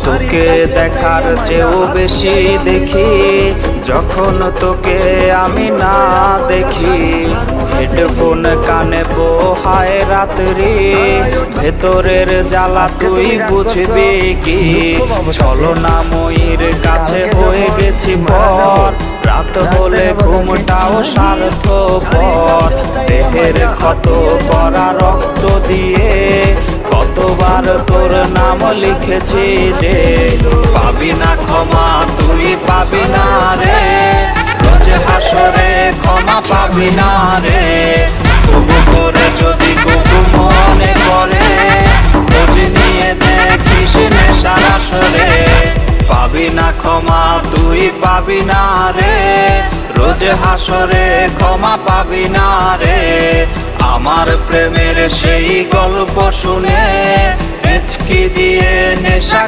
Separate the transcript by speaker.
Speaker 1: তোকে দেখার চেয়েও বেশি দেখি যখন তোকে আমি না দেখি। হেডফোন কানে পোহায় রাত্রি, ভেতরের জ্বালা তুই বুঝবি কি? ছলনাময়ীর কাছে হয়ে গেছি পর, রাত হলে ঘুমটাও স্বার্থপর। দেহের ক্ষত করা রক্ত দিয়ে কতবার তোর নাম লিখেছি যে, পাবি না ক্ষমা তুই পাবি না রে, রোজ হাসরে ক্ষমা পাবি না রে। তবু করে যদি কবু মনে করে, খোঁজ নিয়ে দেখিস নেশার আসরে। পাবি না ক্ষমা তুই পাবি না রে, রোজ হাসরে ক্ষমা পাবি না রে। আমার প্রেমের সেই গল্প শুনে হেঁচকি দিয়ে নেশা